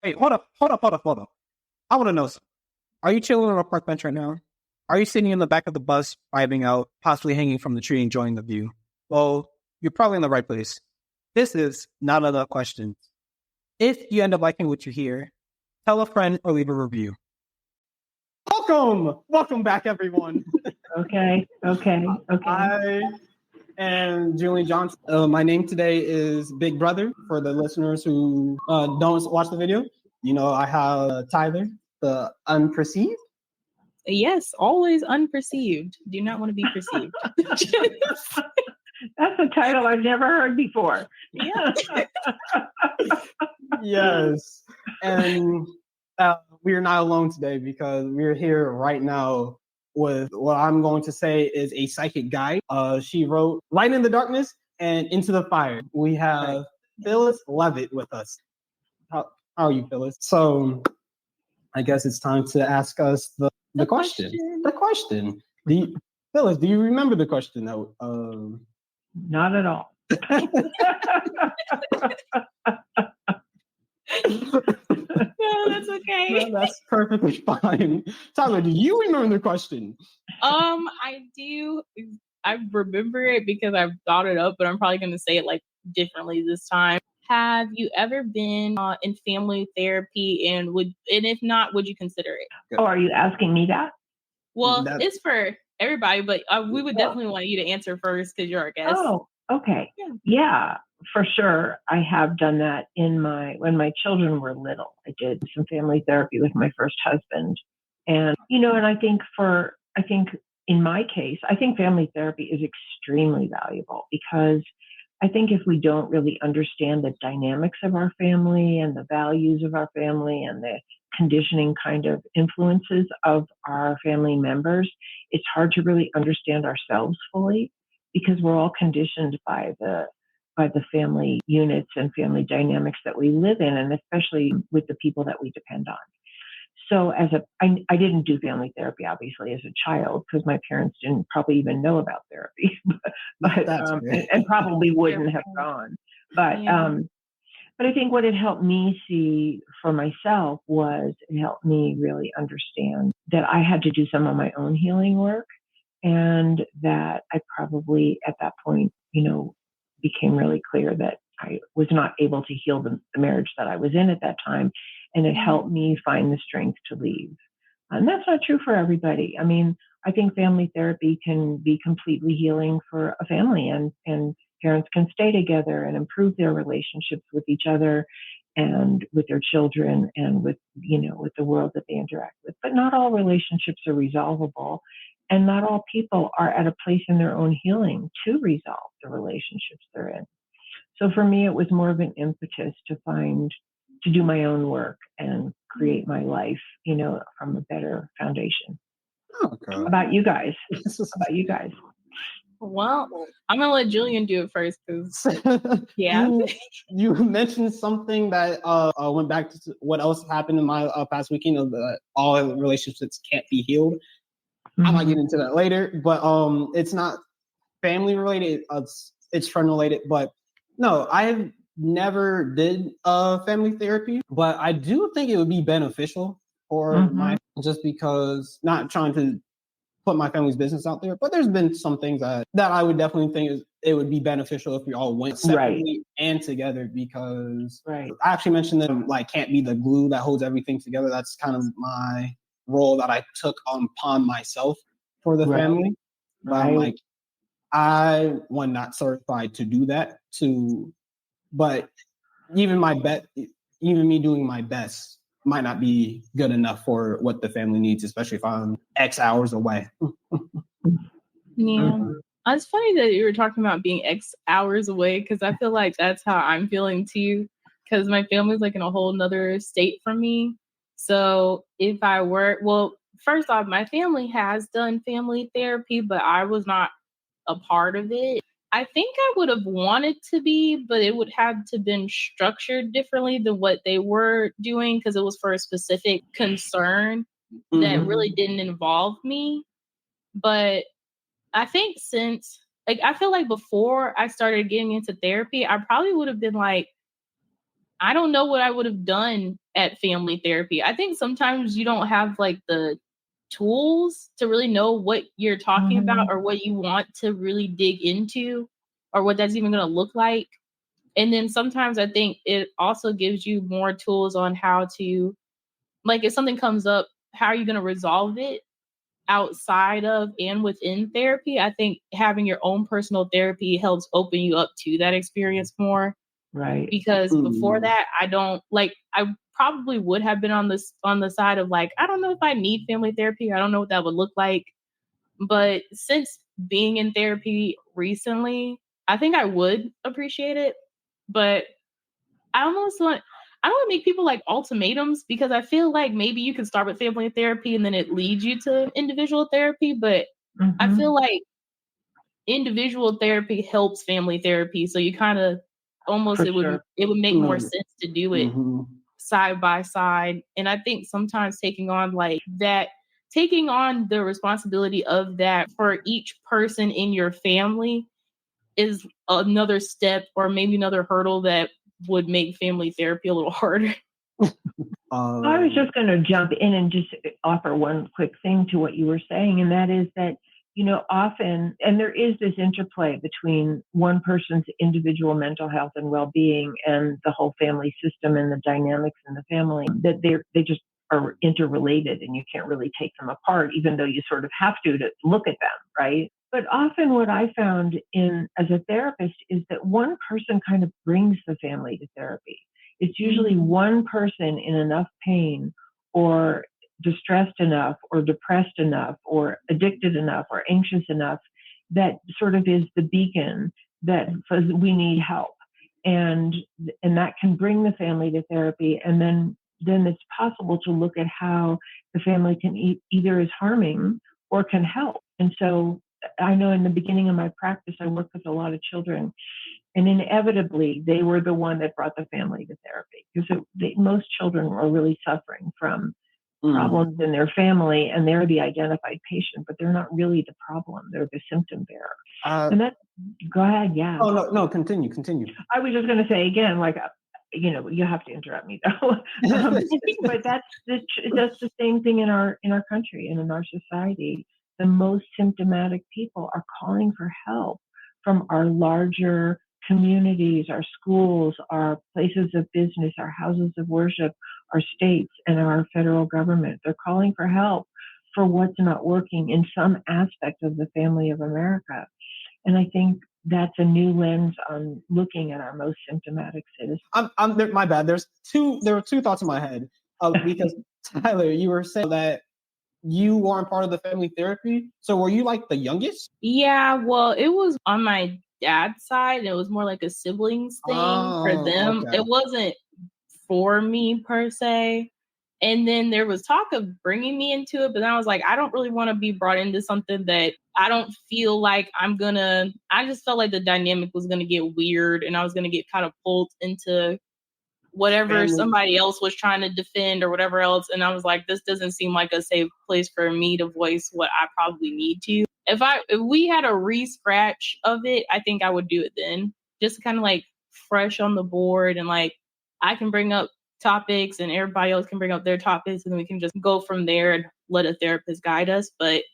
Hey, hold up. I want to know something. Are you chilling on a park bench right now? Are you sitting in the back of the bus, vibing out, possibly hanging from the tree, enjoying the view? Well, you're probably in the right place. This is not enough questions. If you end up liking what you hear, tell a friend or leave a review. Welcome back, everyone. Okay. I am Julian Johnson. My name today is Big Brother. For the listeners who don't watch the video, I have Tyler, the unperceived. Yes, always unperceived. Do not want to be perceived. That's a title I've never heard before. Yeah. Yes. And we are not alone today because we're here right now with what I'm going to say is a psychic guide. She wrote Light in the Darkness and Into the Fire. We have Phyllis Levitt with us. How are you, Phyllis? So I guess it's time to ask us the question. The question. Phyllis, do you remember the question? Not at all. No, that's okay. No, that's perfectly fine. Tyler, do you remember the question? I do. I remember it because I've thought it up, but I'm probably going to say it like differently this time. Have you ever been in family therapy, and if not, would you consider it? Oh, are you asking me that? Well, it's for everybody, but we would definitely want you to answer first because you're our guest. Oh, okay. Yeah, for sure. I have done that when my children were little. I did some family therapy with my first husband. And, and I think in my case, I think family therapy is extremely valuable because I think if we don't really understand the dynamics of our family and the values of our family and the conditioning kind of influences of our family members, it's hard to really understand ourselves fully because we're all conditioned by the family units and family dynamics that we live in, and especially with the people that we depend on. So I didn't do family therapy, obviously, as a child, because my parents didn't probably even know about therapy, and probably wouldn't have gone. But I think what it helped me see for myself was it helped me really understand that I had to do some of my own healing work, and that I probably at that point, became really clear that I was not able to heal the marriage that I was in at that time. And it helped me find the strength to leave. And that's not true for everybody. I mean, I think family therapy can be completely healing for a family, and parents can stay together and improve their relationships with each other and with their children and with the world that they interact with. But not all relationships are resolvable, and not all people are at a place in their own healing to resolve the relationships they're in. So for me, it was more of an impetus to do my own work and create my life, from a better foundation. Okay. How about you guys? Well, I'm gonna let Julian do it first because you mentioned something that went back to what else happened in my past weekend of all relationships can't be healed. Mm-hmm. I might get into that later, but it's not family related. It's friend related, but no, I have never did family therapy, but I do think it would be beneficial for just because not trying to put my family's business out there, but there's been some things that I would definitely think it would be beneficial if we all went separately and together, because I actually mentioned that can't be the glue that holds everything together. That's kind of my role that I took upon myself for the family. But I'm I'm not certified to do that but even me doing my best might not be good enough for what the family needs, especially if I'm X hours away. Yeah. It's funny that you were talking about being X hours away, because I feel like that's how I'm feeling too, because my family's in a whole nother state from me. So if I were, first off, my family has done family therapy, but I was not a part of it. I think I would have wanted to be, but it would have to been structured differently than what they were doing, because it was for a specific concern that really didn't involve me. But I think I feel like before I started getting into therapy, I probably would have been I don't know what I would have done at family therapy. I think sometimes you don't have like the tools to really know what you're talking about or what you want to really dig into or what that's even going to look like. And then sometimes I think it also gives you more tools on how to, like, if something comes up, how are you going to resolve it outside of and within therapy? I think having your own personal therapy helps open you up to that experience more. Right. Because before that, I probably would have been on the side of like, I don't know if I need family therapy. I don't know what that would look like. But since being in therapy recently, I think I would appreciate it. But I don't want to make people like ultimatums, because I feel like maybe you can start with family therapy and then it leads you to individual therapy. But I feel like individual therapy helps family therapy. So you kind of almost, it would make more sense to do it side by side. And I think sometimes taking on the responsibility of that for each person in your family is another step or maybe another hurdle that would make family therapy a little harder. I was just going to jump in and just offer one quick thing to what you were saying, and that is that, you know, often, and there is this interplay between one person's individual mental health and well-being and the whole family system and the dynamics in the family, that they just are interrelated and you can't really take them apart, even though you sort of have to look at them, right? But often what I found as a therapist is that one person kind of brings the family to therapy. It's usually one person in enough pain or distressed enough or depressed enough or addicted enough or anxious enough that sort of is the beacon that says we need help. And that can bring the family to therapy. And then it's possible to look at how the family can either is harming or can help. And so I know in the beginning of my practice, I worked with a lot of children. And inevitably, they were the one that brought the family to therapy, because most children are really suffering from problems in their family, and they're the identified patient, but they're not really the problem. They're the symptom bearer. Go ahead, yeah. Oh, no, continue. I was just going to say again, like, you know, you have to interrupt me though. But that's the same thing in our country and in our society. The most symptomatic people are calling for help from our larger communities, our schools, our places of business, our houses of worship, our states, and our federal government. They're calling for help for what's not working in some aspect of the family of America. And I think that's a new lens on looking at our most symptomatic citizens. My bad. There were two thoughts in my head. Because Tyler, you were saying that you weren't part of the family therapy. So were you like the youngest? Yeah, well, it was on my dad's side. It was more like a siblings thing for them. Okay. It wasn't for me per se. And then there was talk of bringing me into it, but then I was like, I don't really want to be brought into something that I don't feel like I just felt like the dynamic was going to get weird and I was going to get kind of pulled into whatever somebody else was trying to defend or whatever else. And I was like, this doesn't seem like a safe place for me to voice what I probably need to. If we had a re-scratch of it, I think I would do it then. Just kind of like fresh on the board, and like I can bring up topics and everybody else can bring up their topics, and then we can just go from there and let a therapist guide us. But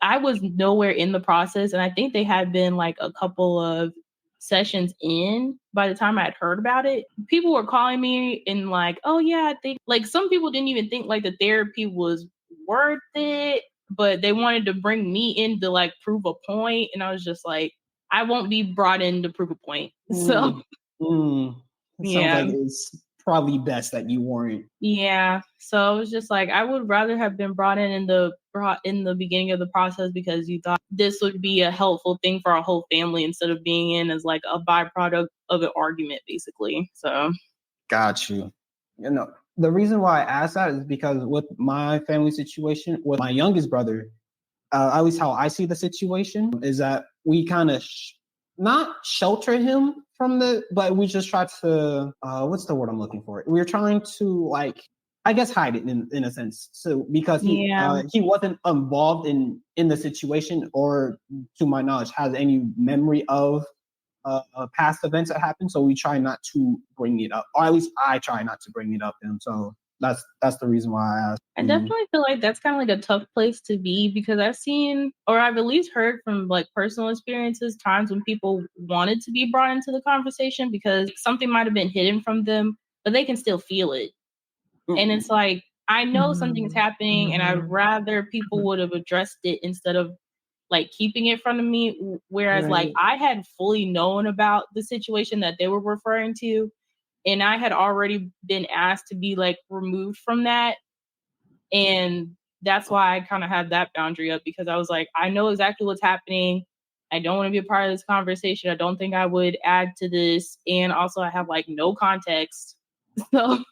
I was nowhere in the process, and I think they had been like a couple of sessions in by the time I had heard about it. People were calling me and like, oh yeah, I think, like, some people didn't even think like the therapy was worth it, but they wanted to bring me in to like prove a point. And I was just like, I won't be brought in to prove a point. So Sounds like it's probably best that you weren't. Yeah. So I was just like, I would rather have been brought in the beginning of the process, because you thought this would be a helpful thing for our whole family instead of being in as like a byproduct of an argument, basically. So. Got you. You know, the reason why I asked that is because with my family situation, with my youngest brother, at least how I see the situation is that we kind of not shelter him from but we just try to, what's the word I'm looking for? We're trying to, like, I guess, hide it in a sense. So because he wasn't involved in the situation, or to my knowledge has any memory of past events that happened, so we try not to bring it up, or at least I try not to bring it up. And so that's the reason why I asked. I definitely feel like that's kind of like a tough place to be, because I've seen, or I've at least heard from like personal experiences, times when people wanted to be brought into the conversation because something might have been hidden from them, but they can still feel it. And it's like, I know something's happening, and I'd rather people would have addressed it instead of like keeping it from me. Whereas like I had fully known about the situation that they were referring to, and I had already been asked to be like removed from that. And that's why I kind of had that boundary up, because I was like, I know exactly what's happening. I don't want to be a part of this conversation. I don't think I would add to this. And also I have like no context. So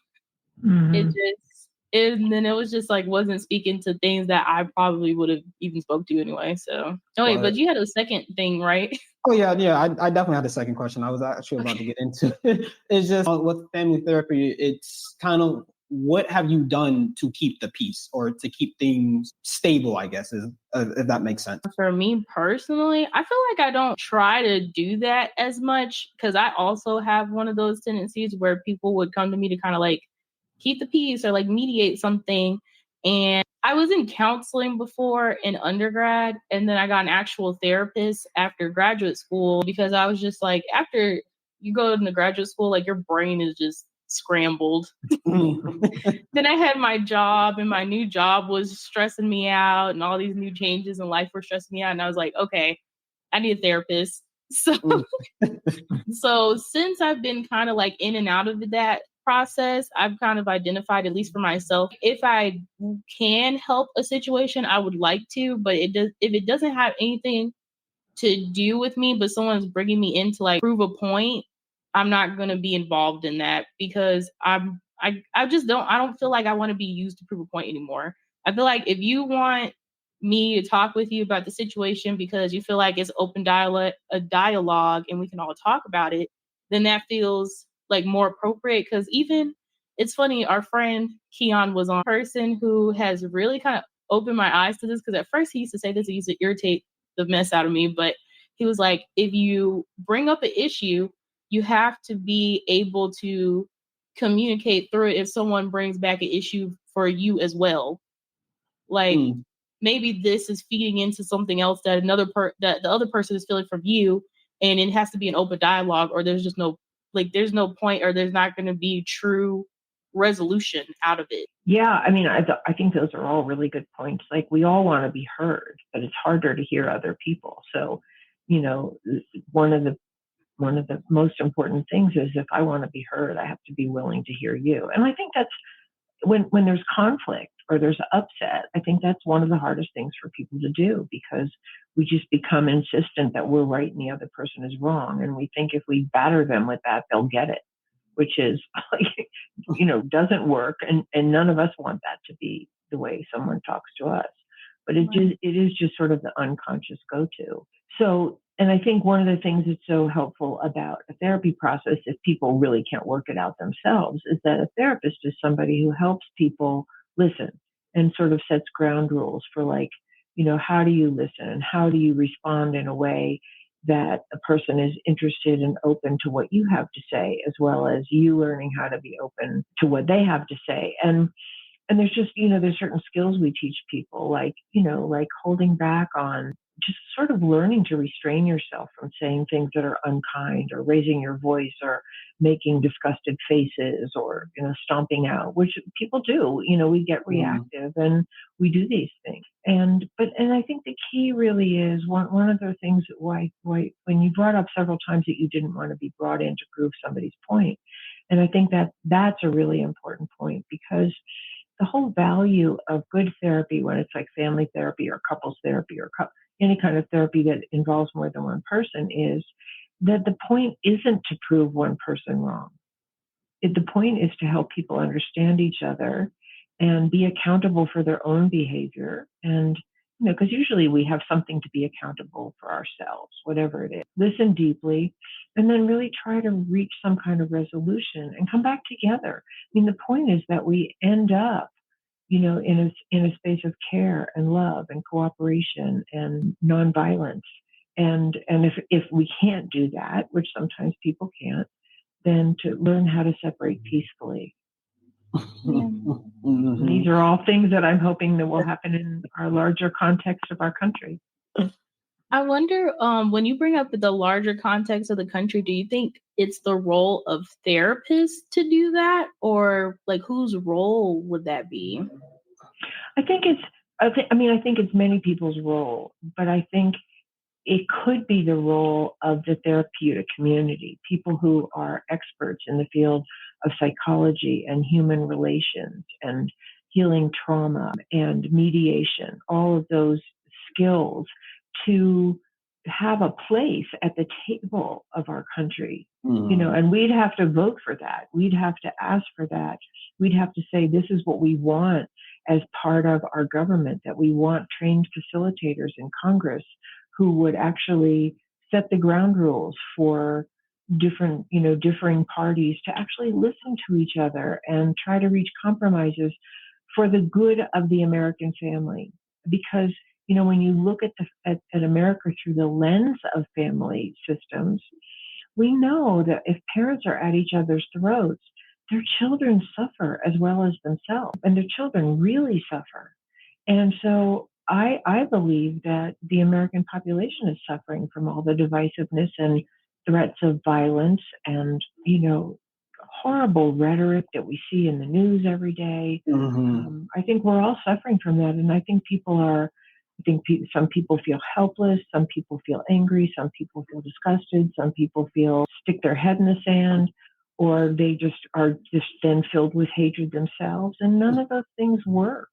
and then it was just like, wasn't speaking to things that I probably would have even spoke to anyway. So, but you had a second thing, right? Oh yeah. I definitely had a second question. I was actually about to get into it. It's just with family therapy, it's kind of, what have you done to keep the peace or to keep things stable, I guess, is if that makes sense. For me personally, I feel like I don't try to do that as much, because I also have one of those tendencies where people would come to me to kind of like keep the peace or like mediate something. And I was in counseling before in undergrad, and then I got an actual therapist after graduate school, because I was just like, after you go into graduate school, like your brain is just scrambled. Then I had my job, and my new job was stressing me out, and all these new changes in life were stressing me out. And I was like, okay, I need a therapist. So since I've been kind of like in and out of that process, I've kind of identified, at least for myself, if I can help a situation, I would like to, but if it doesn't have anything to do with me, but someone's bringing me in to like prove a point, I'm not going to be involved in that, because I don't feel like I want to be used to prove a point anymore. I feel like if you want me to talk with you about the situation because you feel like it's open dialogue and we can all talk about it, then that feels like more appropriate. Because even, it's funny, our friend Keon was on a person who has really kind of opened my eyes to this, because at first he used to say this, he used to irritate the mess out of me, but he was like, if you bring up an issue, you have to be able to communicate through it if someone brings back an issue for you as well. Like maybe this is feeding into something else that that the other person is feeling from you, and it has to be an open dialogue, or there's just no point, or there's not going to be true resolution out of it. Yeah, I mean, I think those are all really good points. Like, we all want to be heard, but it's harder to hear other people. So, you know, one of the most important things is, if I want to be heard, I have to be willing to hear you. And I think that's when there's conflict or there's upset, I think that's one of the hardest things for people to do, because we just become insistent that we're right and the other person is wrong. And we think if we batter them with that, they'll get it, which is, doesn't work. And none of us want that to be the way someone talks to us. But it is just sort of the unconscious go-to. So, and I think one of the things that's so helpful about a therapy process, if people really can't work it out themselves, is that a therapist is somebody who helps people listen and sort of sets ground rules for, like, how do you listen and how do you respond in a way that a person is interested and open to what you have to say, as well as you learning how to be open to what they have to say. And there's just, there's certain skills we teach people, like holding back on, just sort of learning to restrain yourself from saying things that are unkind, or raising your voice, or making disgusted faces, or, stomping out, which people do. We get reactive and we do these things. And I think the key really is one of the things that why when you brought up several times that you didn't want to be brought in to prove somebody's point. And I think that that's a really important point, because the whole value of good therapy, when it's like family therapy or couples therapy or any kind of therapy that involves more than one person, is that the point isn't to prove one person wrong. The point is to help people understand each other and be accountable for their own behavior. And, because usually we have something to be accountable for ourselves, whatever it is. Listen deeply, and then really try to reach some kind of resolution and come back together. I mean, the point is that we end up, in a space of care and love and cooperation and nonviolence. And if we can't do that, which sometimes people can't, then to learn how to separate peacefully. Yeah. Mm-hmm. These are all things that I'm hoping that will happen in our larger context of our country. I wonder, when you bring up the larger context of the country, do you think it's the role of therapists to do that, or like whose role would that be? I think it's many people's role, but I think it could be the role of the therapeutic community, people who are experts in the field of psychology and human relations and healing trauma and mediation, all of those skills to have a place at the table of our country, and we'd have to vote for that. We'd have to ask for that. We'd have to say, this is what we want as part of our government, that we want trained facilitators in Congress who would actually set the ground rules for differing parties to actually listen to each other and try to reach compromises for the good of the American family. Because, when you look at America through the lens of family systems, we know that if parents are at each other's throats, their children suffer as well as themselves, and their children really suffer. And so I believe that the American population is suffering from all the divisiveness and threats of violence and, horrible rhetoric that we see in the news every day. Mm-hmm. I think we're all suffering from that. And I think some people feel helpless. Some people feel angry. Some people feel disgusted. Some people stick their head in the sand, or they are then filled with hatred themselves. And none of those things work.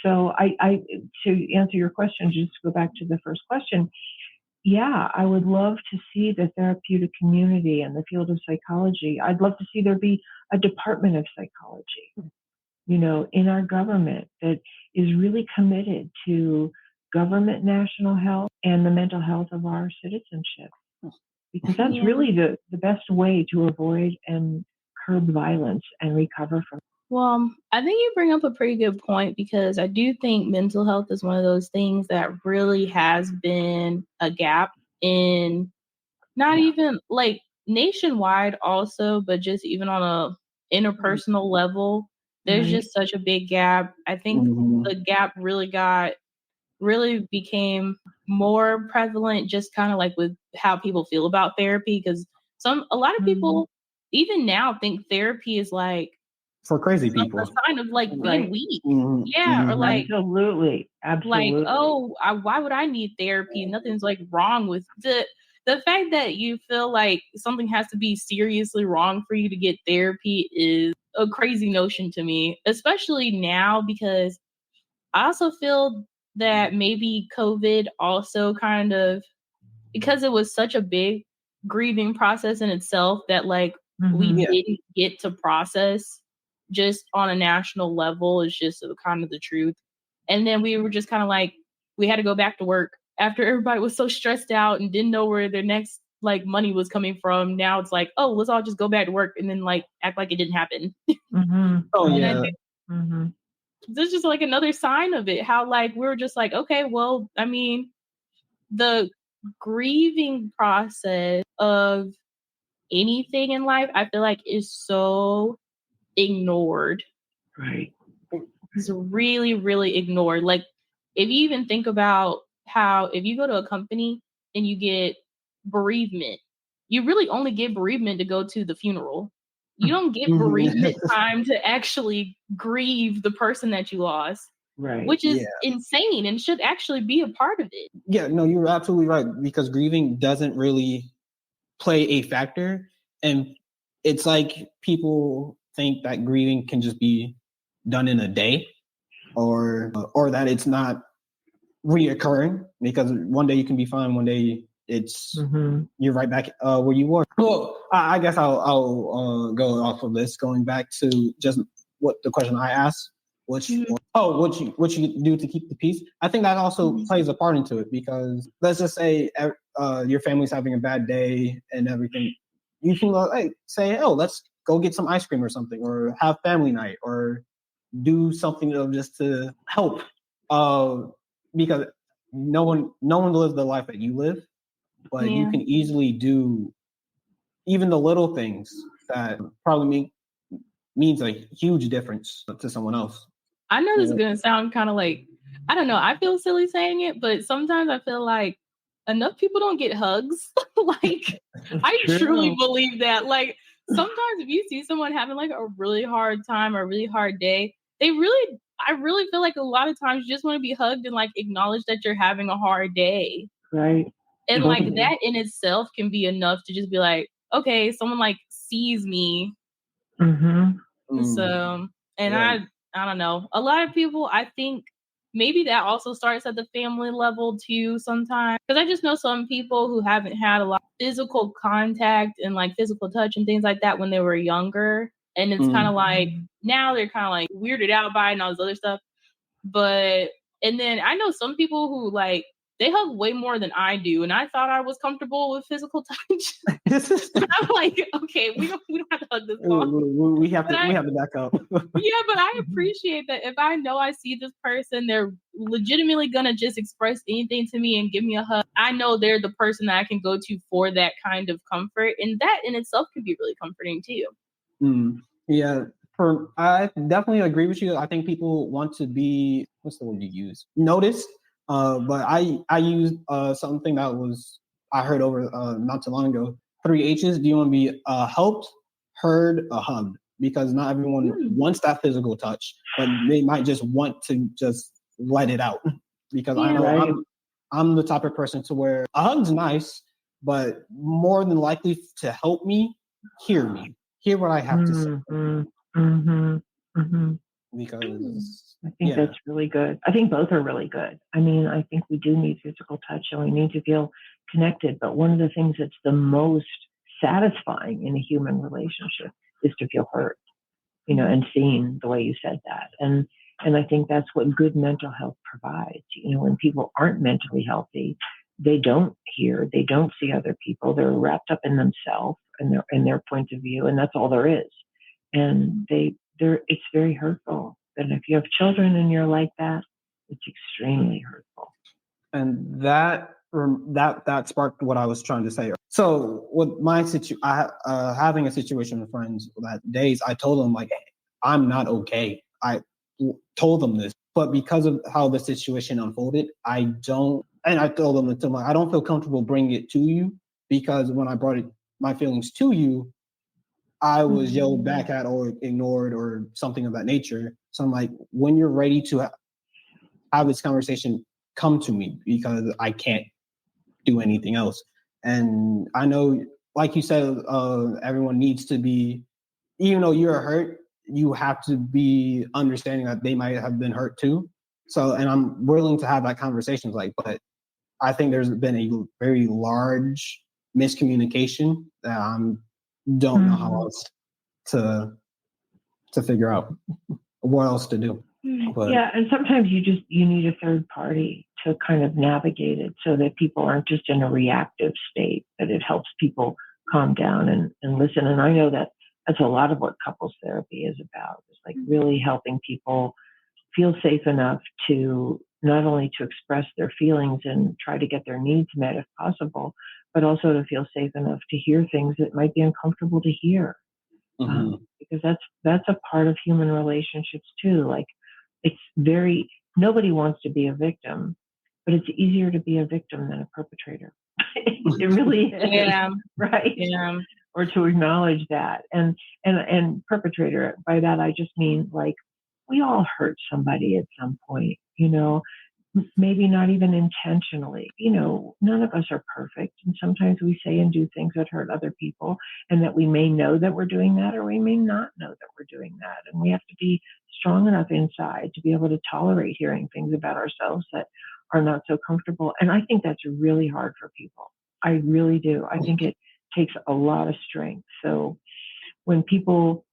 So to answer your question, just to go back to the first question, yeah, I would love to see the therapeutic community and the field of psychology. I'd love to see there be a department of psychology, in our government that is really committed to government national health and the mental health of our citizenship. Because that's really the best way to avoid and curb violence and recover from. Well, I think you bring up a pretty good point, because I do think mental health is one of those things that really has been a gap in not even like nationwide also, but just even on a interpersonal level, there's just such a big gap. I think the gap really became more prevalent just kind of like with how people feel about therapy, because a lot of people even now think therapy is like for crazy people, a sign of like being weak. Or like absolutely. Like, why would I need therapy? Nothing's like wrong with the fact that you feel like something has to be seriously wrong for you to get therapy is a crazy notion to me, especially now, because I also feel that maybe COVID also kind of, because it was such a big grieving process in itself that like we didn't get to process just on a national level, is just kind of the truth. And then we were just kind of like, we had to go back to work after everybody was so stressed out and didn't know where their next like money was coming from. Now it's like, oh, let's all just go back to work and then like act like it didn't happen. Oh yeah. This is just like another sign of it, how like we were just like, okay, well, I mean, the grieving process of anything in life, I feel like is so ignored. Right. It's really, really ignored. Like if you even think about how if you go to a company and you get bereavement, you really only get bereavement to go to the funeral. You don't get bereavement time to actually grieve the person that you lost. Right. Which is insane and should actually be a part of it. Yeah, no, you're absolutely right, because grieving doesn't really play a factor. And it's like people think that grieving can just be done in a day, or that it's not reoccurring, because one day you can be fine, one day it's you're right back where you were. Well, I guess I'll go off of this, going back to just what the question I asked, what you do to keep the peace. I think that also plays a part into it, because let's just say your family's having a bad day and everything. You can say, oh, let's go get some ice cream or something, or have family night, or do something just to help. Because no one lives the life that you live, but you can easily do even the little things that probably means a huge difference to someone else. I know this is gonna sound kind of like, I don't know, I feel silly saying it, but sometimes I feel like enough people don't get hugs. Like, I truly believe that. Like, sometimes if you see someone having like a really hard time or a really hard day, I really feel like a lot of times you just want to be hugged and like acknowledge that you're having a hard day. Right. And like that in itself can be enough to just be like, okay, someone like sees me. So, and I don't know. A lot of people, I think maybe that also starts at the family level too sometimes. Because I just know some people who haven't had a lot of physical contact and like physical touch and things like that when they were younger. And it's kind of like, now they're kind of like weirded out by it and all this other stuff. But, and then I know some people who like, they hug way more than I do, and I thought I was comfortable with physical touch. I'm like, okay, we don't have to hug this long. We have to back up. Yeah, but I appreciate that if I know I see this person, they're legitimately gonna just express anything to me and give me a hug. I know they're the person that I can go to for that kind of comfort, and that in itself can be really comforting too. Yeah. I definitely agree with you. I think people want to be, what's the word you use? Noticed. But I used something that I heard over not too long ago. 3 H's. Do you want to be helped, heard, hugged? Because not everyone wants that physical touch, but they might just want to just let it out. Because I know I'm the type of person to where a hug's nice, but more than likely to help me, hear what I have to say. Because I think that's really good. I think both are really good. I mean, I think we do need physical touch and we need to feel connected. But one of the things that's the most satisfying in a human relationship is to feel heard, and seen the way you said that. And I think that's what good mental health provides. When people aren't mentally healthy, they don't hear, they don't see other people. They're wrapped up in themselves and their point of view, and that's all there is. And it's very hurtful. And if you have children and you're like that, it's extremely hurtful. And that sparked what I was trying to say. So with my having a situation with friends that days, I told them like, hey, I'm not okay. I told them this, but because of how the situation unfolded, I told them I don't feel comfortable bringing it to you, because when I brought my feelings to you, I was yelled back at or ignored or something of that nature. So I'm like, when you're ready to have this conversation, come to me, because I can't do anything else. And I know, like you said, everyone needs to be, even though you're hurt, you have to be understanding that they might have been hurt too. So, and I'm willing to have that conversation, but I think there's been a very large miscommunication that don't know how else to figure out what else to do. But, and sometimes you need a third party to kind of navigate it so that people aren't just in a reactive state, that it helps people calm down and listen. And I know that that's a lot of what couples therapy is about. It's like really helping people feel safe enough to not only to express their feelings and try to get their needs met if possible, but also to feel safe enough to hear things that might be uncomfortable to hear. Because that's a part of human relationships too. Like, nobody wants to be a victim, but it's easier to be a victim than a perpetrator. It really is. Yeah. Right. Yeah. Or to acknowledge that. And perpetrator, by that I just mean like, we all hurt somebody at some point, maybe not even intentionally. None of us are perfect. And sometimes we say and do things that hurt other people, and that we may know that we're doing that, or we may not know that we're doing that. And we have to be strong enough inside to be able to tolerate hearing things about ourselves that are not so comfortable. And I think that's really hard for people. I really do. I think it takes a lot of strength. So when people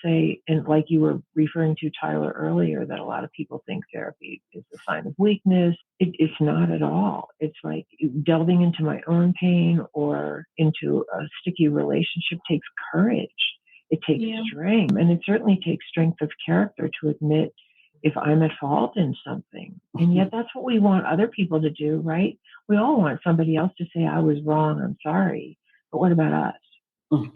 say, and like you were referring to, Tyler, earlier, that a lot of people think therapy is a sign of weakness, it's not at all. It's like delving into my own pain or into a sticky relationship takes courage. It takes strength, and it certainly takes strength of character to admit if I'm at fault in something. And yet that's what we want other people to do, right? We all want somebody else to say, I was wrong, I'm sorry. But what about us?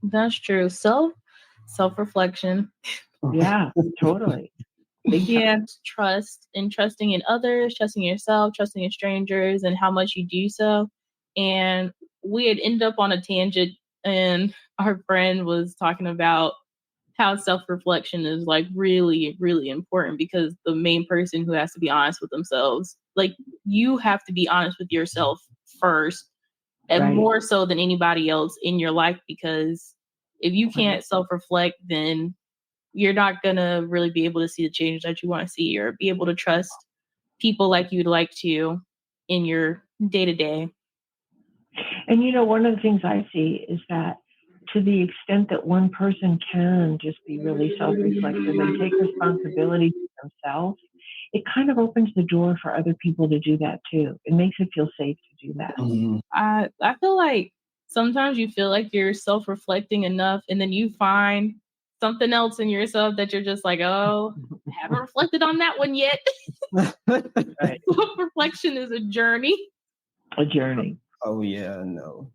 That's true. Self-reflection. Yeah, totally. Yeah, trusting in others, trusting yourself, trusting in strangers, and how much you do so. And we had ended up on a tangent, and our friend was talking about how self-reflection is like really, really important, because the main person who has to be honest with themselves, like you have to be honest with yourself first, and more so than anybody else in your life, because if you can't self-reflect, then you're not going to really be able to see the change that you want to see, or be able to trust people like you'd like to in your day-to-day. And, one of the things I see is that to the extent that one person can just be really self-reflexive and take responsibility for themselves, it kind of opens the door for other people to do that too. It makes it feel safe to do that. Mm-hmm. I feel like sometimes you feel like you're self-reflecting enough, and then you find something else in yourself that you're just like, oh, I haven't reflected on that one yet. Right. Self-reflection is a journey. A journey. Oh yeah, no.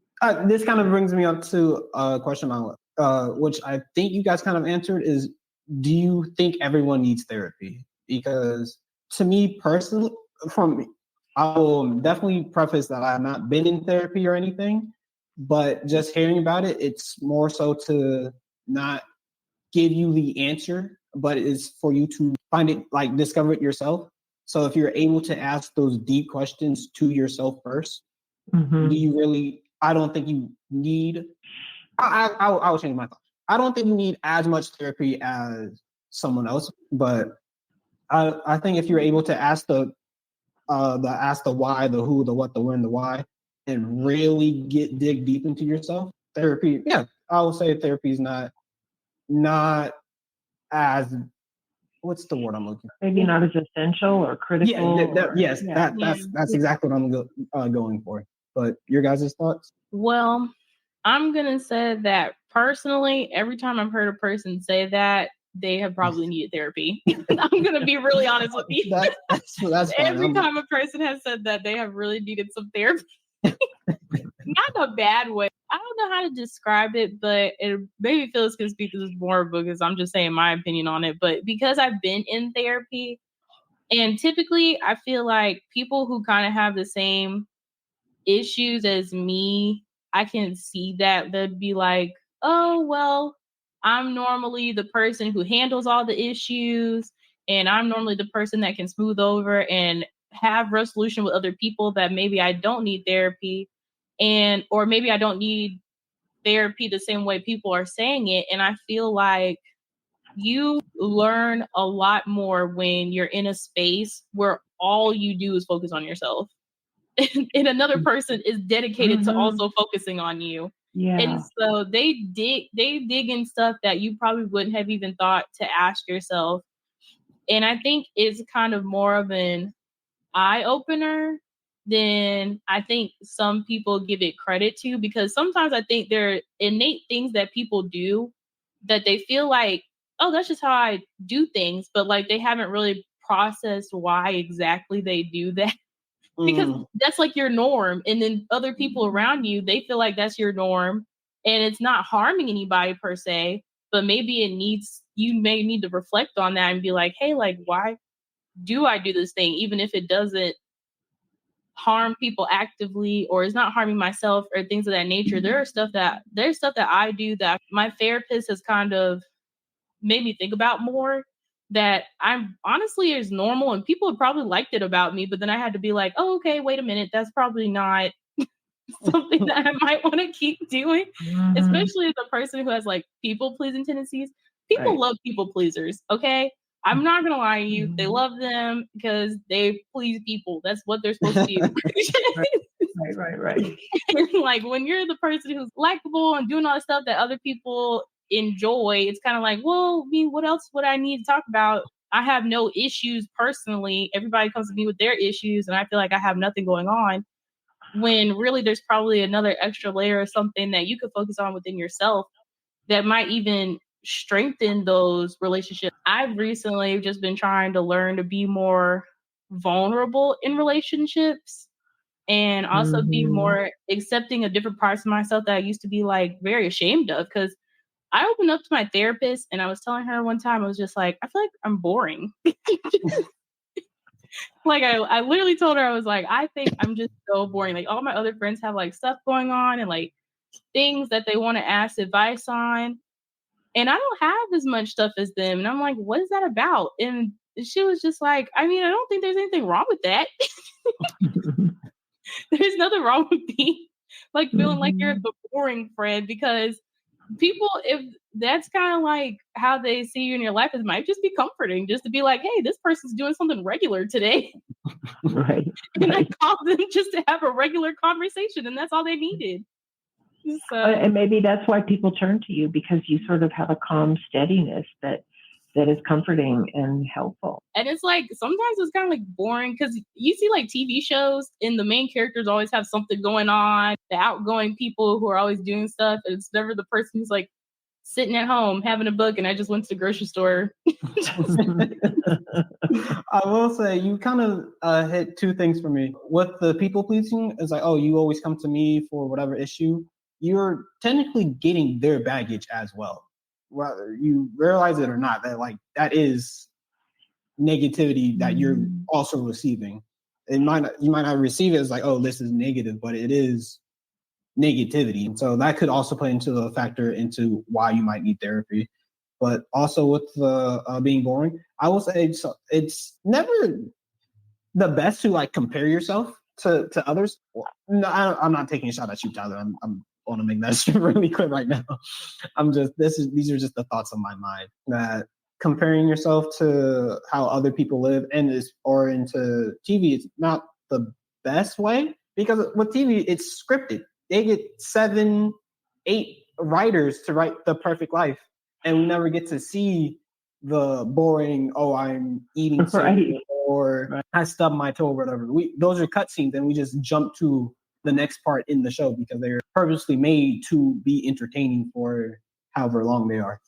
This kind of brings me up to a question on which I think you guys kind of answered is, do you think everyone needs therapy? Because to me personally, I will definitely preface that I have not been in therapy or anything, but just hearing about it, it's more so to not give you the answer, but it's for you to find it, like discover it yourself. So if you're able to ask those deep questions to yourself first, do you really? I don't think you need. I will change my thought. I don't think you need as much therapy as someone else, but I think if you're able to ask the why, the who, the what, the when, the why, and really dig deep into yourself, therapy. Yeah, I will say therapy is not as, what's the word I'm looking for? Maybe not as essential or critical. That's exactly what I'm going for. But your guys' thoughts? Well, I'm going to say that personally, every time I've heard a person say that, they have probably needed therapy. I'm going to be really honest with you. That's every time a person has said that, they have really needed some therapy. Not in a bad way. I don't know how to describe it, but maybe Phyllis can speak to this more because I'm just saying my opinion on it. But because I've been in therapy, and typically I feel like people who kind of have the same issues as me, I can see that they'd be like, oh, well, I'm normally the person who handles all the issues, and I'm normally the person that can smooth over and have resolution with other people, that maybe I don't need therapy, or maybe I don't need therapy the same way people are saying it. And I feel like you learn a lot more when you're in a space where all you do is focus on yourself. And another person is dedicated to also focusing on you. Yeah. And so they dig in stuff that you probably wouldn't have even thought to ask yourself. And I think it's kind of more of an eye opener than I think some people give it credit to, because sometimes I think there are innate things that people do that they feel like, oh, that's just how I do things, but like they haven't really processed why exactly they do that. Because that's like your norm. And then other people around you, they feel like that's your norm, and it's not harming anybody per se, but maybe you may need to reflect on that and be like, hey, like, why do I do this thing? Even if it doesn't harm people actively, or is not harming myself, or things of that nature. There's stuff that I do that my therapist has kind of made me think about more, that I'm honestly is normal, and people have probably liked it about me, but then I had to be like, oh, okay, wait a minute, that's probably not something that I might want to keep doing, especially as a person who has like people pleasing tendencies. People love people pleasers. Okay. I'm not going to lie to you. They love them because they please people. That's what they're supposed to do. Right. And like when you're the person who's likable and doing all the stuff that other people enjoy, it's kind of like, well, I mean, what else would I need to talk about? I have no issues personally. Everybody comes to me with their issues, and I feel like I have nothing going on, when really there's probably another extra layer of something that you could focus on within yourself that might even strengthen those relationships. I've recently just been trying to learn to be more vulnerable in relationships and also be more accepting of different parts of myself that I used to be like very ashamed of. Because I opened up to my therapist and I was telling her one time, I was just like, I feel like I'm boring. Like I literally told her, I was like, I think I'm just so boring. Like all my other friends have like stuff going on and like things that they want to ask advice on. And I don't have as much stuff as them. And I'm like, what is that about? And she was just like, I mean, I don't think there's anything wrong with that. There's nothing wrong with me like feeling like you're the boring friend, because people, if that's kind of like how they see you in your life, it might just be comforting just to be like, hey, this person's doing something regular today. Right. And I called them just to have a regular conversation, and that's all they needed. So, and maybe that's why people turn to you, because you sort of have a calm steadiness that is comforting and helpful. And it's like, sometimes it's kind of like boring because you see like TV shows and the main characters always have something going on, the outgoing people who are always doing stuff. And it's never the person who's like sitting at home having a book and I just went to the grocery store. I will say you kind of hit two things for me. With the people pleasing, it's like, oh, you always come to me for whatever issue. You're technically getting their baggage as well, whether you realize it or not. That like that is negativity that you're also receiving. You might not receive it as like, oh, this is negative, but it is negativity. And so that could also play into a factor into why you might need therapy. But also with the being boring, I will say it's never the best to like compare yourself to others. No, I'm not taking a shot at you, Tyler. I'm want to make that really clear right now. These are just the thoughts on my mind, that comparing yourself to how other people live or into TV is not the best way, because with TV it's scripted. They get 7, 8 writers to write the perfect life, and we never get to see the boring, oh, I'm eating cereal, or I stubbed my toe or whatever. Those are cutscenes, and we just jump to the next part in the show because they're purposely made to be entertaining for however long they are.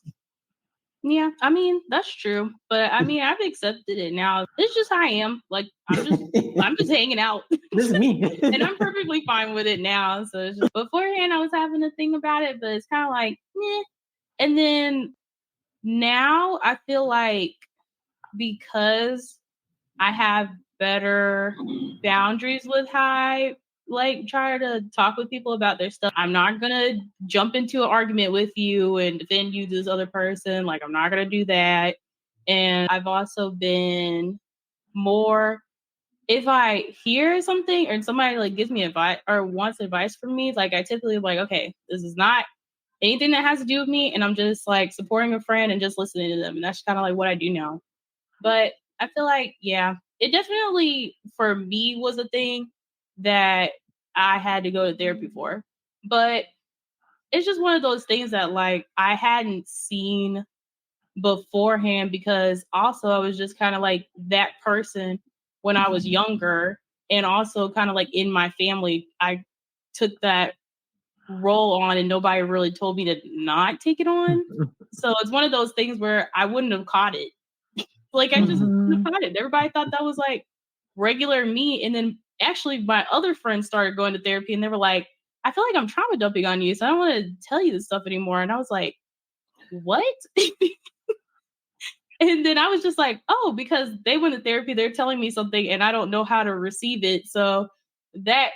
Yeah, I mean, that's true. But I mean, I've accepted it now. It's just how I am. Like, I'm just hanging out. This is me. And I'm perfectly fine with it now. So it's just, beforehand, I was having a thing about it, but it's kind of like, meh. And then now I feel like because I have better boundaries with how I like try to talk with people about their stuff. I'm not gonna jump into an argument with you and defend you to this other person. Like, I'm not gonna do that. And I've also been more, if I hear something or somebody like gives me advice or wants advice from me, like I typically like, okay, this is not anything that has to do with me, and I'm just like supporting a friend and just listening to them. And that's kind of like what I do now. But I feel like, yeah, it definitely for me was a thing that I had to go to therapy for. But it's just one of those things that like I hadn't seen beforehand, because also I was just kind of like that person when I was younger, and also kind of like in my family, I took that role on and nobody really told me to not take it on. So it's one of those things where I wouldn't have caught it. Like I just caught it. Everybody thought that was like regular me. And then actually my other friends started going to therapy and they were like, I feel like I'm trauma dumping on you, so I don't want to tell you this stuff anymore. And I was like, what? And then I was just like, oh, because they went to therapy, they're telling me something and I don't know how to receive it. So that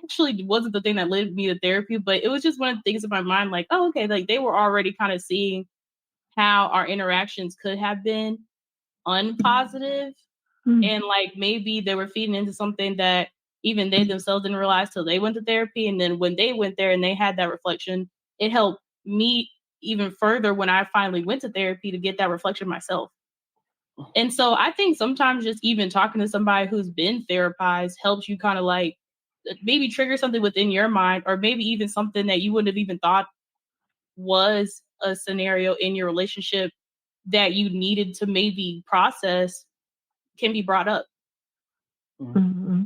actually wasn't the thing that led me to therapy, but it was just one of the things in my mind, like, oh, okay, like they were already kind of seeing how our interactions could have been unpositive. And like maybe they were feeding into something that even they themselves didn't realize till they went to therapy. And then when they went there and they had that reflection, it helped me even further when I finally went to therapy to get that reflection myself. And so I think sometimes just even talking to somebody who's been therapized helps you kind of like maybe trigger something within your mind, or maybe even something that you wouldn't have even thought was a scenario in your relationship that you needed to maybe process can be brought up. Mm-hmm.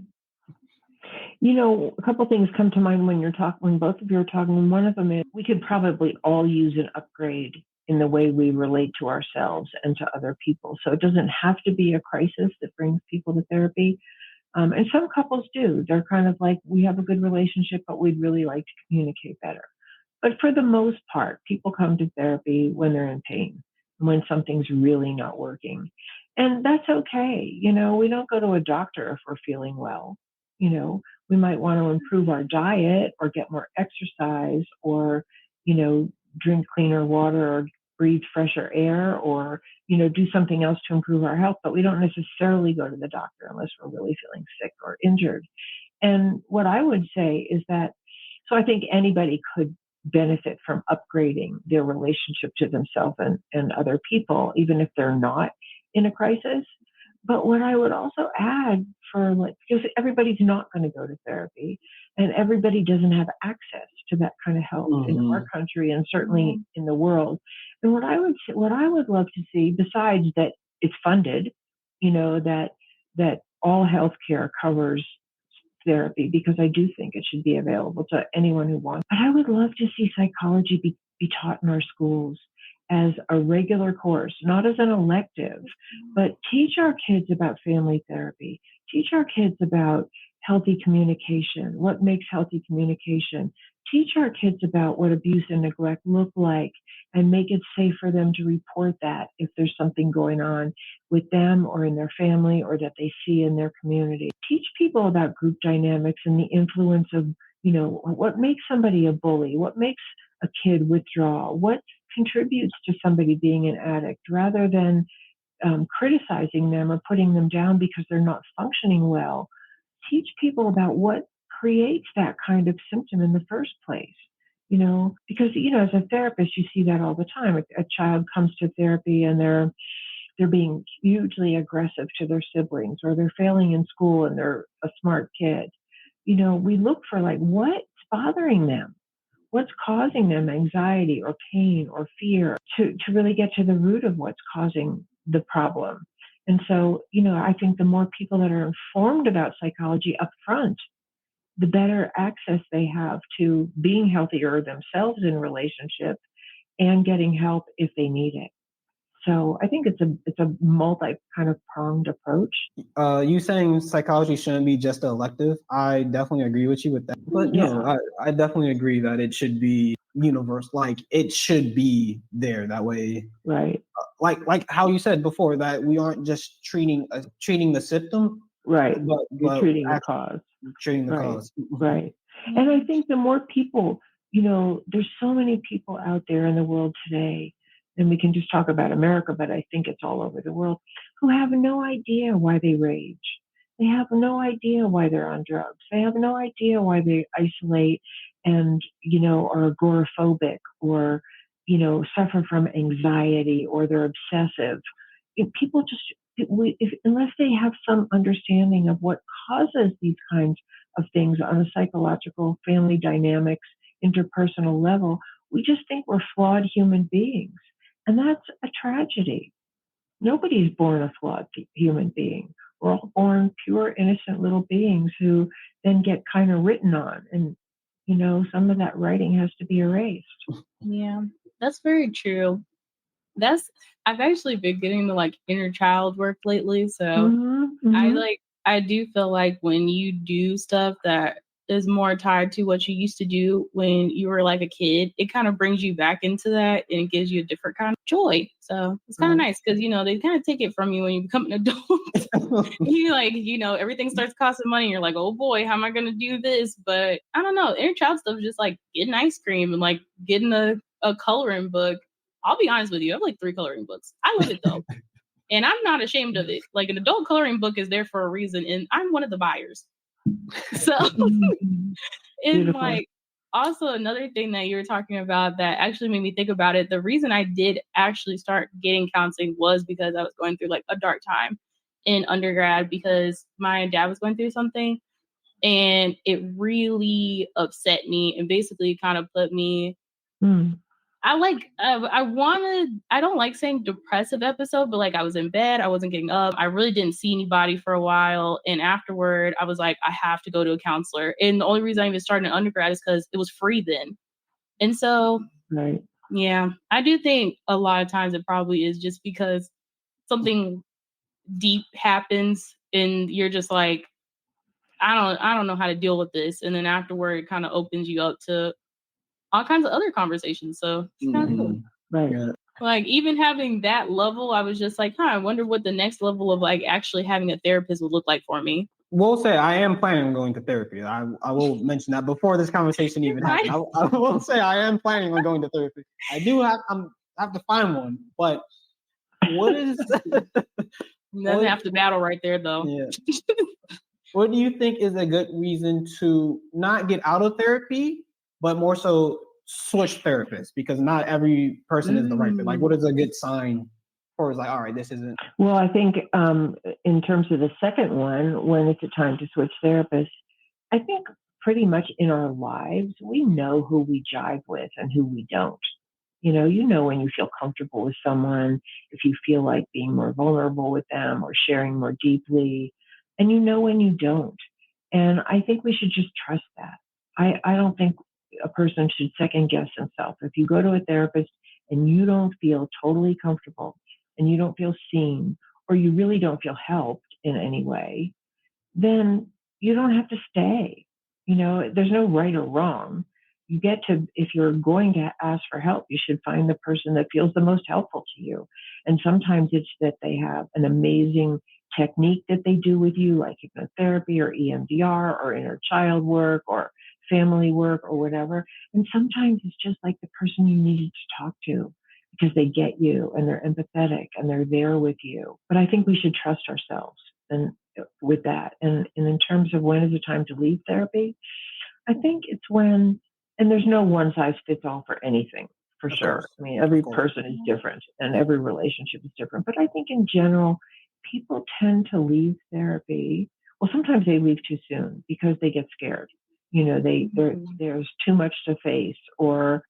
You know, a couple things come to mind when both of you are talking. One of them is we could probably all use an upgrade in the way we relate to ourselves and to other people. So it doesn't have to be a crisis that brings people to therapy. And some couples do. They're kind of like, we have a good relationship, but we'd really like to communicate better. But for the most part, people come to therapy when they're in pain, when something's really not working. And that's okay. You know, we don't go to a doctor if we're feeling well. You know, we might want to improve our diet or get more exercise or, you know, drink cleaner water or breathe fresher air or, you know, do something else to improve our health. But we don't necessarily go to the doctor unless we're really feeling sick or injured. And what I would say is that, so I think anybody could benefit from upgrading their relationship to themselves and other people, even if they're not in a crisis. But what I would also add for like, because everybody's not going to go to therapy and everybody doesn't have access to that kind of help in our country and certainly in the world. And what I would love to see, besides that it's funded, you know, that all healthcare covers therapy, because I do think it should be available to anyone who wants. But I would love to see psychology be taught in our schools as a regular course, not as an elective, but teach our kids about family therapy, teach our kids about healthy communication, what makes healthy communication, teach our kids about what abuse and neglect look like, and make it safe for them to report that if there's something going on with them or in their family or that they see in their community. Teach people about group dynamics and the influence of, you know, what makes somebody a bully, what makes a kid withdraw, what contributes to somebody being an addict, rather than criticizing them or putting them down because they're not functioning well. Teach people about what creates that kind of symptom in the first place. You know, because, you know, as a therapist, you see that all the time. A child comes to therapy and they're being hugely aggressive to their siblings, or they're failing in school and they're a smart kid. You know, we look for like, what's bothering them? What's causing them anxiety or pain or fear, to really get to the root of what's causing the problem. And so, you know, I think the more people that are informed about psychology up front, the better access they have to being healthier themselves in relationship and getting help if they need it. So I think it's a multi kind of pronged approach. You saying psychology shouldn't be just an elective, I definitely agree with you with that. But no, I definitely agree that it should be universal. Like it should be there that way. Right. Like how you said before, that we aren't just treating the symptom. Right. But you're treating the cause. Treating the cause. Right. And I think the more people, you know, there's so many people out there in the world today, and we can just talk about America, but I think it's all over the world, who have no idea why they rage. They have no idea why they're on drugs. They have no idea why they isolate and, you know, are agoraphobic or, you know, suffer from anxiety or they're obsessive. People just, unless they have some understanding of what causes these kinds of things on a psychological, family dynamics, interpersonal level, we just think we're flawed human beings. And that's a tragedy. Nobody's born a flawed human being. We're all born pure, innocent little beings who then get kind of written on. And, you know, some of that writing has to be erased. Yeah, that's very true. I've actually been getting to like inner child work lately. So I do feel like when you do stuff that is more tied to what you used to do when you were like a kid, it kind of brings you back into that and it gives you a different kind of joy. So it's kind of nice because, you know, they kind of take it from you when you become an adult. You like, you know, everything starts costing money. You're like, oh boy, how am I going to do this? But I don't know. Inner child stuff is just like getting ice cream and like getting a coloring book. I'll be honest with you. I have like 3 coloring books. I love it though. And I'm not ashamed of it. Like an adult coloring book is there for a reason. And I'm one of the buyers. So it's like also another thing that you were talking about that actually made me think about it. The reason I did actually start getting counseling was because I was going through like a dark time in undergrad because my dad was going through something and it really upset me and basically kind of put me I don't like saying depressive episode, but like I was in bed, I wasn't getting up. I really didn't see anybody for a while. And afterward, I was like, I have to go to a counselor. And the only reason I even started in undergrad is because it was free then. And so Yeah, I do think a lot of times it probably is just because something deep happens and you're just like, I don't know how to deal with this. And then afterward, it kind of opens you up to all kinds of other conversations. So it's kind of cool. Right. Yeah. Like even having that level, I was just like, I wonder what the next level of like actually having a therapist would look like for me. We'll say I am planning on going to therapy. I will mention that before this conversation even happened. I will say I am planning on going to therapy. I have to find one, but what is That's half the battle right there, though. Yeah. What do you think is a good reason to not get out of therapy, but more so switch therapists? Because not every person is the right fit. Like, what is a good sign for it's like, all right, this isn't. Well, I think in terms of the second one, when it's a time to switch therapists, I think pretty much in our lives, we know who we jive with and who we don't. You know when you feel comfortable with someone, if you feel like being more vulnerable with them or sharing more deeply, and you know when you don't. And I think we should just trust that. I don't think a person should second guess himself. If you go to a therapist and you don't feel totally comfortable and you don't feel seen, or you really don't feel helped in any way, then you don't have to stay. There's no right or wrong. You get to, if you're going to ask for help, you should find the person that feels the most helpful to you. And sometimes it's that they have an amazing technique that they do with you, like hypnotherapy or EMDR or inner child work or family work or whatever. And sometimes it's just like the person you needed to talk to because they get you and they're empathetic and they're there with you. But I think we should trust ourselves and with that. And in terms of when is the time to leave therapy, I think it's when, and there's no one size fits all for anything, for sure. I mean, every person is different and every relationship is different. But I think in general, people tend to leave therapy. Well, sometimes they leave too soon because they get scared. There's too much to face, or,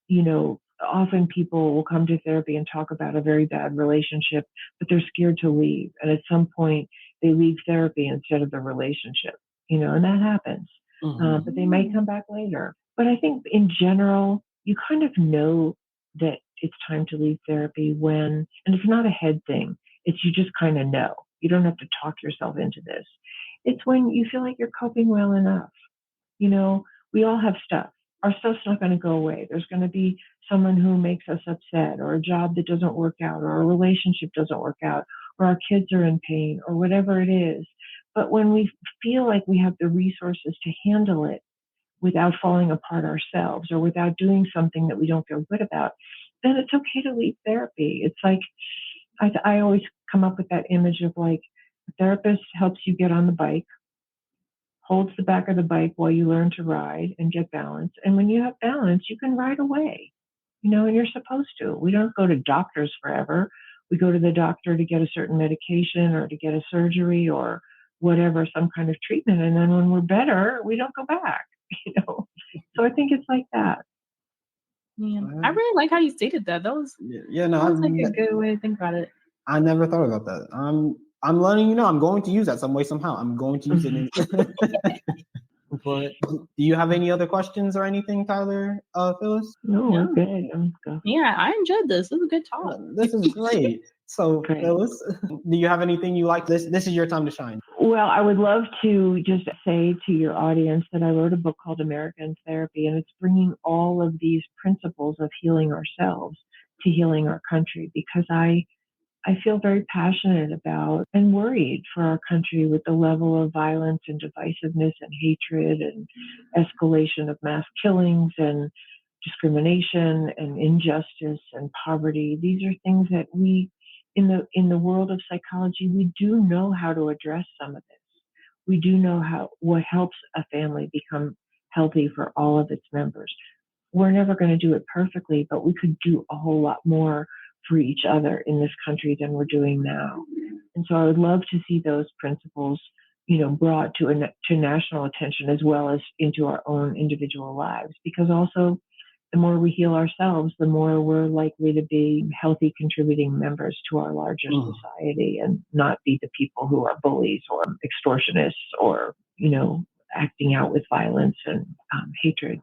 often people will come to therapy and talk about a very bad relationship, but they're scared to leave. And at some point, they leave therapy instead of the relationship, and that happens. But they might come back later. But I think in general, you kind of know that it's time to leave therapy when, and it's not a head thing, it's you just kind of know. You don't have to talk yourself into this. It's when you feel like you're coping well enough. We all have stuff. Our stuff's not going to go away. There's going to be someone who makes us upset, or a job that doesn't work out, or a relationship doesn't work out, or our kids are in pain, or whatever it is. But when we feel like we have the resources to handle it without falling apart ourselves or without doing something that we don't feel good about, then it's okay to leave therapy. It's like, I always come up with that image of like, a therapist helps you get on the bike, holds the back of the bike while you learn to ride and get balance. And when you have balance, you can ride away, and you're supposed to. We don't go to doctors forever. We go to the doctor to get a certain medication or to get a surgery or whatever, some kind of treatment. And then when we're better, we don't go back, So I think it's like that. Yeah. I really like how you stated that. That was like a good way to think about it. I never thought about that. I'm letting you know I'm going to use that some way, somehow. I'm going to use it. But do you have any other questions or anything, Tyler, Phyllis? No, I'm good. Yeah, I enjoyed this. This was a good talk. This is great. So, great. Phyllis, do you have anything you like? This is your time to shine. Well, I would love to just say to your audience that I wrote a book called American Therapy, and it's bringing all of these principles of healing ourselves to healing our country, because I feel very passionate about and worried for our country with the level of violence and divisiveness and hatred and escalation of mass killings and discrimination and injustice and poverty. These are things that we, in the world of psychology, we do know how to address some of this. We do know what helps a family become healthy for all of its members. We're never going to do it perfectly, but we could do a whole lot more for each other in this country than we're doing now. And so I would love to see those principles, brought to national attention as well as into our own individual lives, because also the more we heal ourselves, the more we're likely to be healthy, contributing members to our larger society and not be the people who are bullies or extortionists or, acting out with violence and hatred.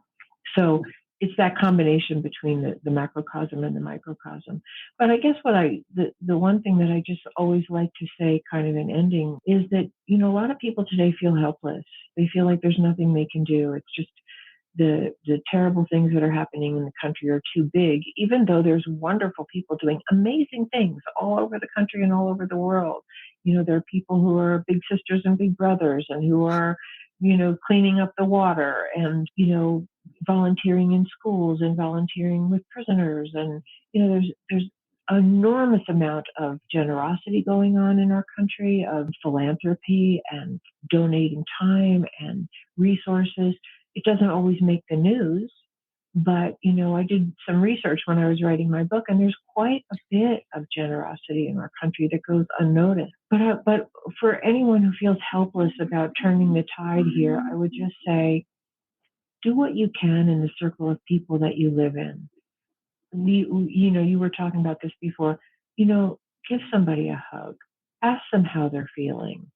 So it's that combination between the macrocosm and the microcosm. But I guess the one thing that I just always like to say kind of in ending is that, a lot of people today feel helpless. They feel like there's nothing they can do. It's just the terrible things that are happening in the country are too big, even though there's wonderful people doing amazing things all over the country and all over the world. There are people who are big sisters and big brothers and who are, cleaning up the water and, volunteering in schools and volunteering with prisoners. And, there's enormous amount of generosity going on in our country, of philanthropy and donating time and resources. It doesn't always make the news, but, I did some research when I was writing my book, and there's quite a bit of generosity in our country that goes unnoticed. But for anyone who feels helpless about turning the tide here, I would just say, do what you can in the circle of people that you live in. You were talking about this before. Give somebody a hug. Ask them how they're feeling.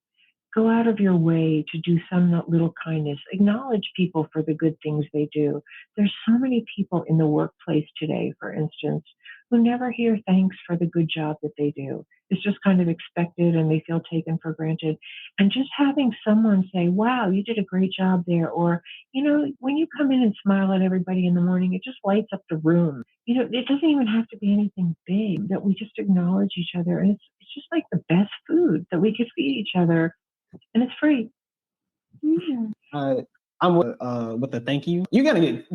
Go out of your way to do some little kindness. Acknowledge people for the good things they do. There's so many people in the workplace today, for instance, who never hear thanks for the good job that they do. It's just kind of expected and they feel taken for granted. And just having someone say, wow, you did a great job there. Or, when you come in and smile at everybody in the morning, it just lights up the room. It doesn't even have to be anything big, that we just acknowledge each other. And it's just like the best food that we could feed each other. And it's free. I'm with the thank you. You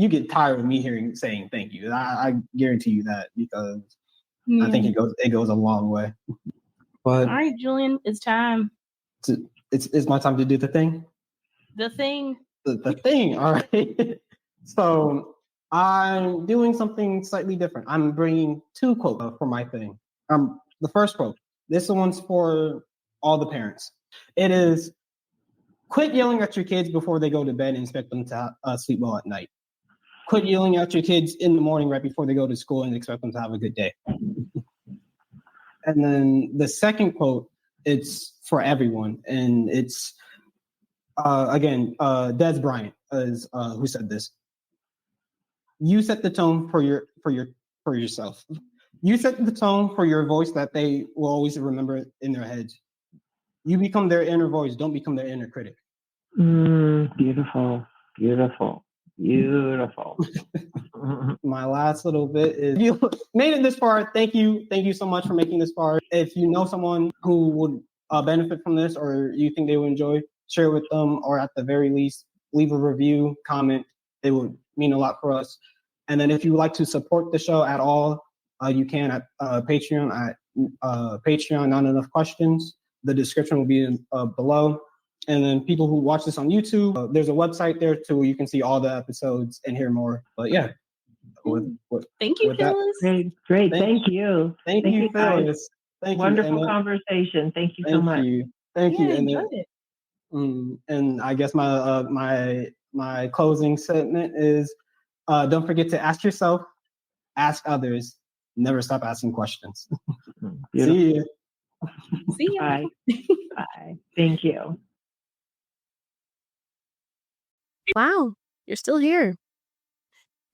get tired of me saying thank you. I guarantee you that, because I think it goes a long way. But all right, Julian, it's time. It's my time to do the thing. The thing. The thing. All right. So I'm doing something slightly different. I'm bringing 2 quotes for my thing. The first quote. This one's for all the parents. It is, quit yelling at your kids before they go to bed and expect them to sleep well at night. Quit yelling at your kids in the morning right before they go to school and expect them to have a good day. And then the second quote, it's for everyone. And it's, again, Des Bryant is who said this. You set the tone for yourself. You set the tone for your voice that they will always remember in their heads. You become their inner voice. Don't become their inner critic. Beautiful. My last little bit is, if you made it this far, thank you so much for making this far. If you know someone who would benefit from this, or you think they would enjoy, share with them, or at the very least, leave a review, comment. It would mean a lot for us. And then if you would like to support the show at all, you can at Patreon, Patreon, Not Enough Questions. The description will be below. And then people who watch this on YouTube, there's a website there too where you can see all the episodes and hear more. But yeah. Thank you, Phyllis. Great. Thank you. Thank you, Phyllis. Thank you. Wonderful conversation. Thank you so much. Thank you. I enjoyed it. And I guess my closing statement is, don't forget to ask yourself, ask others, never stop asking questions. See you. See you. Bye. Bye. Thank you. Wow, you're still here.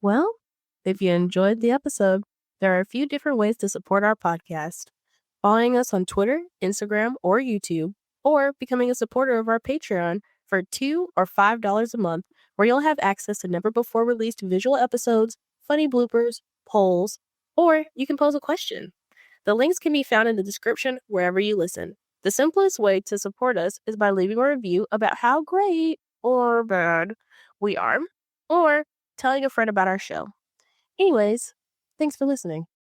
Well, if you enjoyed the episode, there are a few different ways to support our podcast. Following us on Twitter, Instagram, or YouTube, or becoming a supporter of our Patreon for $2 or $5 a month, where you'll have access to never-before-released visual episodes, funny bloopers, polls, or you can pose a question. The links can be found in the description wherever you listen. The simplest way to support us is by leaving a review about how great or bad we are, or telling a friend about our show. Anyways, thanks for listening.